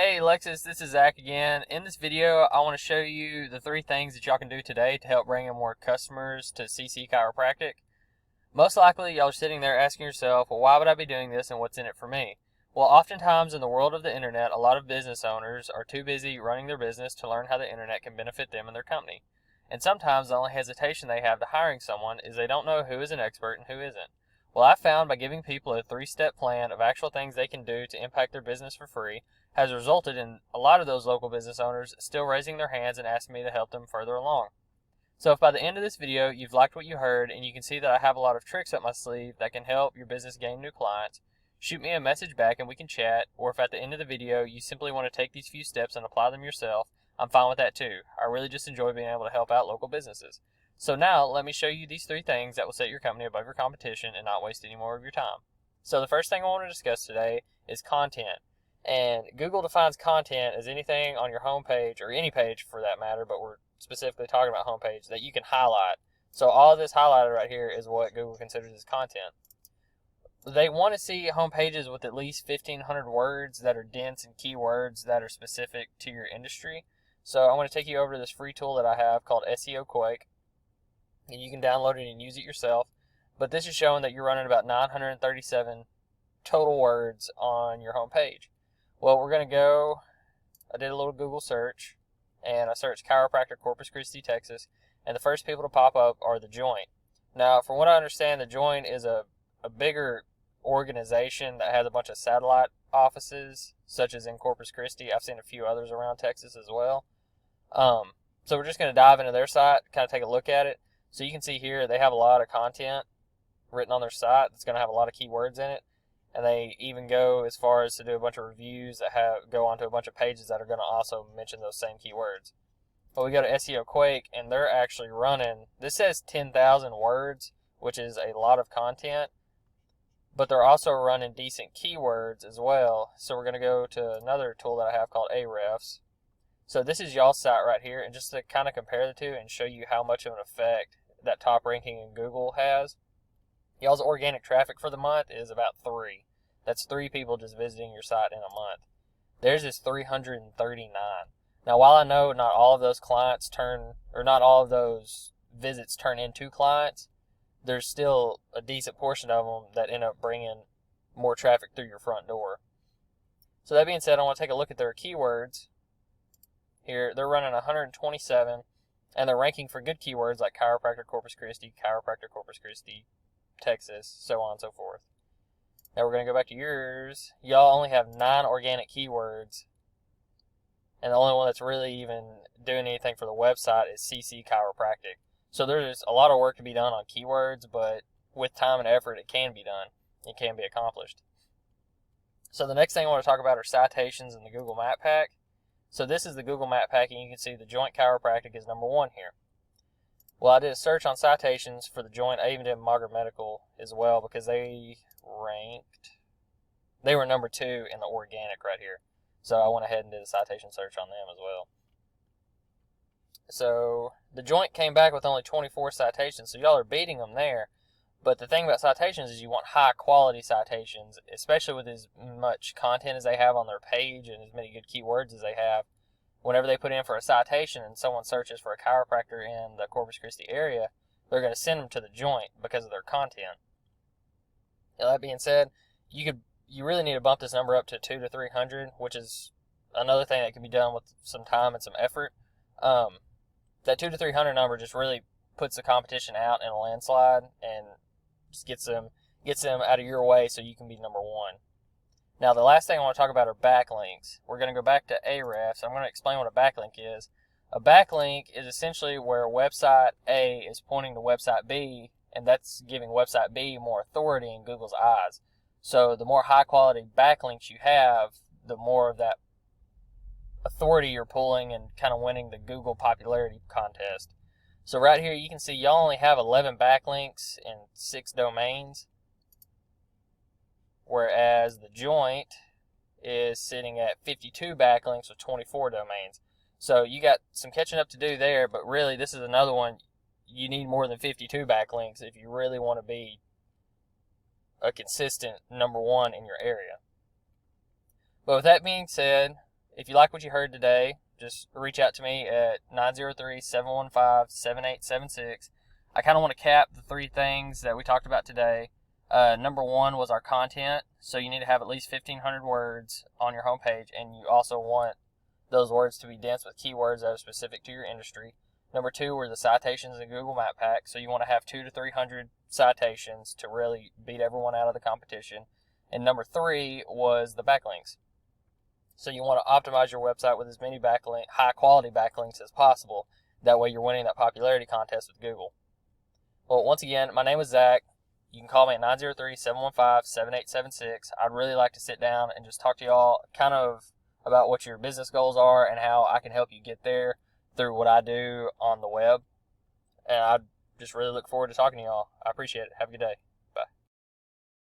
Hey Alexis, this is Zach again. In this video, I want to show you the 3 things that y'all can do today to help bring in more customers to CC Chiropractic. Most likely, y'all are sitting there asking yourself, well, why would I be doing this and what's in it for me? Well, oftentimes in the world of the internet, a lot of business owners are too busy running their business to learn how the internet can benefit them and their company. And sometimes the only hesitation they have to hiring someone is they don't know who is an expert and who isn't. Well, I found by giving people a 3-step plan of actual things they can do to impact their business for free has resulted in a lot of those local business owners still raising their hands and asking me to help them further along. So if by the end of this video you've liked what you heard and you can see that I have a lot of tricks up my sleeve that can help your business gain new clients, shoot me a message back and we can chat, or if at the end of the video you simply want to take these few steps and apply them yourself, I'm fine with that too. I really just enjoy being able to help out local businesses. So now let me show you these 3 things that will set your company above your competition and not waste any more of your time. So the first thing I want to discuss today is content. And Google defines content as anything on your homepage, or any page for that matter, but we're specifically talking about homepage, that you can highlight. So all of this highlighted right here is what Google considers as content. They want to see home pages with at least 1,500 words that are dense and keywords that are specific to your industry. So I want to take you over to this free tool that I have called SEO Quake. And you can download it and use it yourself. But this is showing that you're running about 937 total words on your home page. Well, we're going to go, I did a little Google search, and I searched Chiropractor, Corpus Christi, Texas, and the first people to pop up are The Joint. Now, from what I understand, The Joint is a bigger organization that has a bunch of satellite offices, such as in Corpus Christi. I've seen a few others around Texas as well. So we're just going to dive into their site, kind of take a look at it. So you can see here they have a lot of content written on their site that's going to have a lot of keywords in it. And they even go as far as to do a bunch of reviews that go onto a bunch of pages that are going to also mention those same keywords. But we go to SEO Quake, and they're actually running, this says 10,000 words, which is a lot of content. But they're also running decent keywords as well. So we're going to go to another tool that I have called Ahrefs. So this is y'all's site right here, and just to kind of compare the two and show you how much of an effect that top ranking in Google has. Y'all's organic traffic for the month is about 3. That's 3 people just visiting your site in a month. Theirs is 339. Now, while I know not all of those not all of those visits turn into clients, there's still a decent portion of them that end up bringing more traffic through your front door. So that being said, I want to take a look at their keywords. Here, they're running 127, and they're ranking for good keywords like Chiropractor, Corpus Christi, Texas, so on and so forth. Now we're going to go back to yours. Y'all only have 9 organic keywords, and the only one that's really even doing anything for the website is CC Chiropractic. So there's a lot of work to be done on keywords, but with time and effort, it can be done. It can be accomplished. So the next thing I want to talk about are citations in the Google Map Pack. So this is the Google Map Pack, and you can see the Joint Chiropractic is number 1 here. Well, I did a search on citations for the Joint. I even did Mager Medical as well because they were number 2 in the organic right here. So I went ahead and did a citation search on them as well. So the Joint came back with only 24 citations, so y'all are beating them there. But the thing about citations is you want high quality citations, especially with as much content as they have on their page and as many good keywords as they have. Whenever they put in for a citation and someone searches for a chiropractor in the Corpus Christi area, they're going to send them to the Joint because of their content. Now, that being said, you really need to bump this number up to 200 to 300, which is another thing that can be done with some time and some effort. That 200 to 300 number just really puts the competition out in a landslide and just gets them out of your way so you can be number 1. Now, the last thing I want to talk about are backlinks. We're going to go back to Ahrefs. I'm going to explain what a backlink is. A backlink is essentially where website A is pointing to website B, and that's giving website B more authority in Google's eyes. So the more high-quality backlinks you have, the more of that authority you're pulling and kind of winning the Google popularity contest. So right here, you can see y'all only have 11 backlinks and 6 domains, whereas the Joint is sitting at 52 backlinks with 24 domains. So you got some catching up to do there, but really this is another one. You need more than 52 backlinks if you really want to be a consistent number 1 in your area. But with that being said, if you like what you heard today, just reach out to me at 903-715-7876. I kind of want to cap the 3 things that we talked about today. Number 1 was our content. So you need to have at least 1,500 words on your homepage, and you also want those words to be dense with keywords that are specific to your industry. Number 2 were the citations in Google Map Pack. So you want to have 200 to 300 citations to really beat everyone out of the competition. And number 3 was the backlinks. So you want to optimize your website with as many high quality backlinks as possible. That way you're winning that popularity contest with Google. Well, once again, my name is Zach. You can call me at 903-715-7876. I'd really like to sit down and just talk to y'all kind of about what your business goals are and how I can help you get there through what I do on the web. And I just really look forward to talking to y'all. I appreciate it. Have a good day.